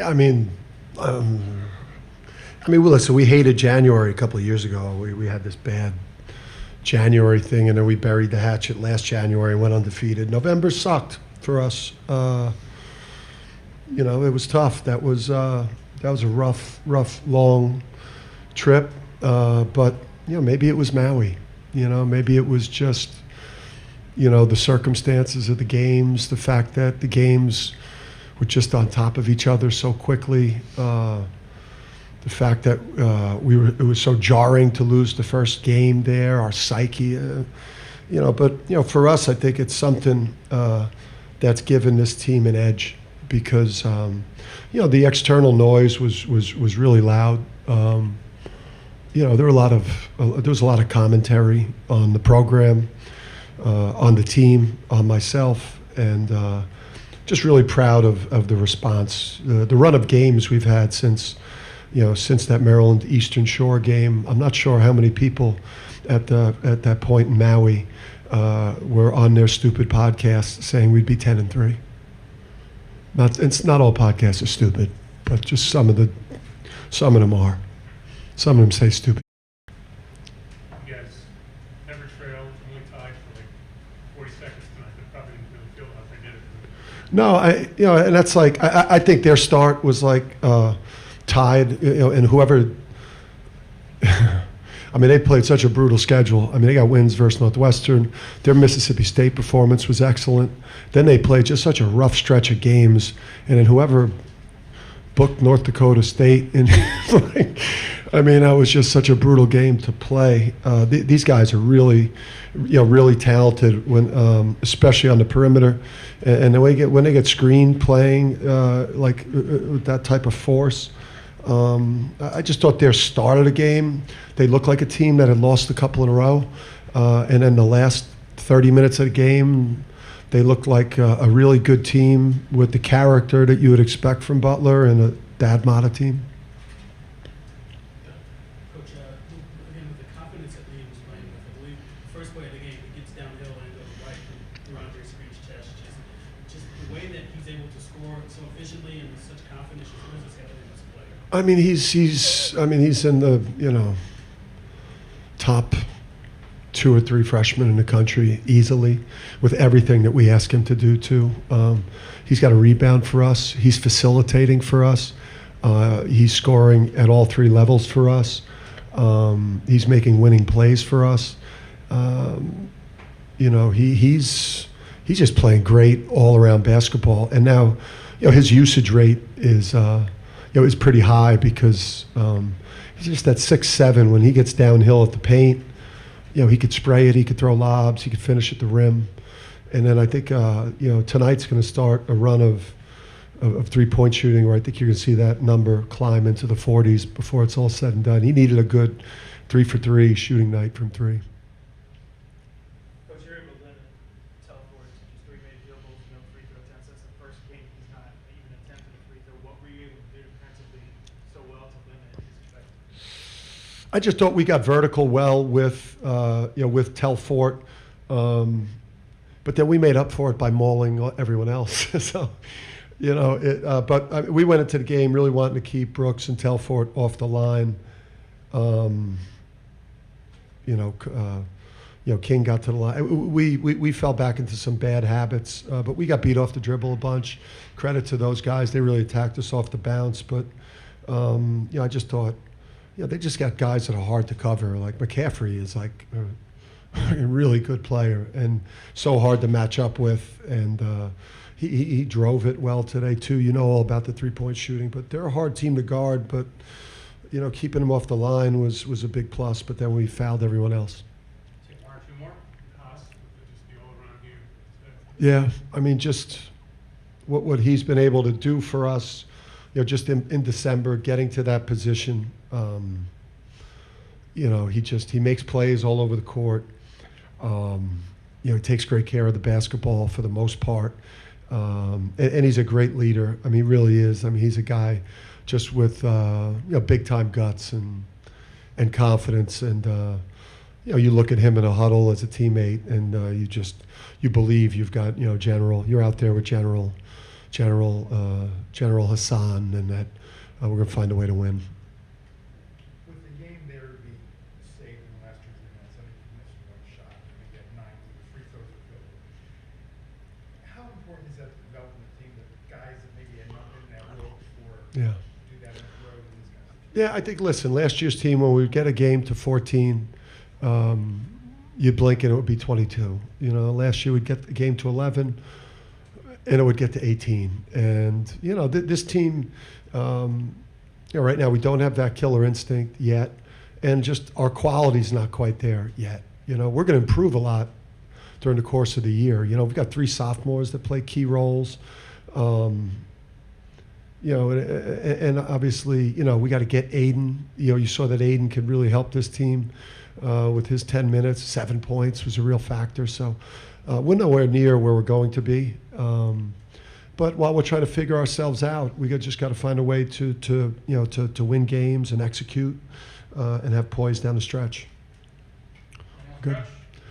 I mean, well, listen, we hated January a couple of years ago. We had this bad January thing, and then we buried the hatchet last January and went undefeated. November sucked for us. It was tough. That was a rough, long trip. But maybe it was Maui. Maybe it was just the circumstances of the games, the fact that the games were just on top of each other so quickly. The fact that it was so jarring to lose the first game there, our psyche, but for us, I think it's something that's given this team an edge because, the external noise was really loud. There was a lot of commentary on the program, on the team, on myself, and just really proud of the response. The run of games we've had since that Maryland Eastern Shore game. I'm not sure how many people at that point in Maui were on their stupid podcast saying we'd be 10-3. It's not all podcasts are stupid, but just some of them are. Some of them say stupid. You guys never trailed, only tied for like 40 seconds tonight. They probably didn't really feel how they did it. No, and that's like I think their start was like tied, and whoever. They played such a brutal schedule. They got wins versus Northwestern. Their Mississippi State performance was excellent. Then they played just such a rough stretch of games, and then whoever booked North Dakota State, and that was just such a brutal game to play. These guys are really, really talented when, especially on the perimeter, and when they get screened playing with that type of force. I just thought their start of the game, they looked like a team that had lost a couple in a row, and then the last 30 minutes of the game, they looked like a really good team with the character that you would expect from Butler and a Dad Mata team. Coach, again, with the confidence that Liam was playing with, I believe the first play of the game, he gets downhill and goes right through Andre Screen's chest. Just the way that he's able to score so efficiently and with such confidence, just what does this have to do as a player? He's in the top 2 or 3 freshmen in the country easily, with everything that we ask him to do too. He's got a rebound for us. He's facilitating for us. He's scoring at all 3 levels for us. He's making winning plays for us. He's just playing great all around basketball. And now, his usage rate is pretty high because he's just at 6'7". When he gets downhill at the paint, he could spray it, he could throw lobs, he could finish at the rim. And then I think, tonight's going to start a run of 3-point shooting where I think you're going to see that number climb into the 40s before it's all said and done. He needed a good 3-for-3 shooting night from 3. Coach, you're able to limit Telford to just 3 made field goals, no free throw attempts. That's the first game he's not even attempting a free throw. What were you able to do defensively so well to limit his effectiveness? I just thought we got vertical well with Telfort, but then we made up for it by mauling everyone else. So, we went into the game really wanting to keep Brooks and Telfort off the line. King got to the line. We fell back into some bad habits, but we got beat off the dribble a bunch. Credit to those guys; they really attacked us off the bounce. But I just thought. They just got guys that are hard to cover. Like McCaffrey is like a really good player and so hard to match up with. And he drove it well today too. All about the 3-point shooting, but they're a hard team to guard. But keeping them off the line was a big plus. But then we fouled everyone else. Take 1 or 2 more. Haas, just the all-around game. Yeah, just what he's been able to do for us. Just in December, getting to that position. He makes plays all over the court. He takes great care of the basketball for the most part. And he's a great leader. He really is. He's a guy just with big time guts and confidence. And you look at him in a huddle as a teammate, and you believe you've got General. You're out there with General. General Hassan, and that we're going to find a way to win. With the game there to be saved in the last 2 or 3 minutes, I think you missed one shot and you get 9 free throws or field goals. How important is that to developing the team, that guys that maybe had not been in that role before Yeah. do that in the road and these kinds of situations? Yeah, I think, listen, last year's team, when we would get a game to 14, you'd blink and it would be 22. You know, last year we'd get the game to 11 and it would get to 18. And, you know, this team, you know, right now we don't have that killer instinct yet. And just our quality's not quite there yet. You know, we're going to improve a lot during the course of the year. You know, we've got 3 sophomores that play key roles. You know, and obviously, you know, we got to get Aiden. You know, you saw that Aiden could really help this team with his 10 minutes, 7 points was a real factor. So we're nowhere near where we're going to be. But while we're trying to figure ourselves out, we just got to find a way to win games and execute and have poise down the stretch. Good.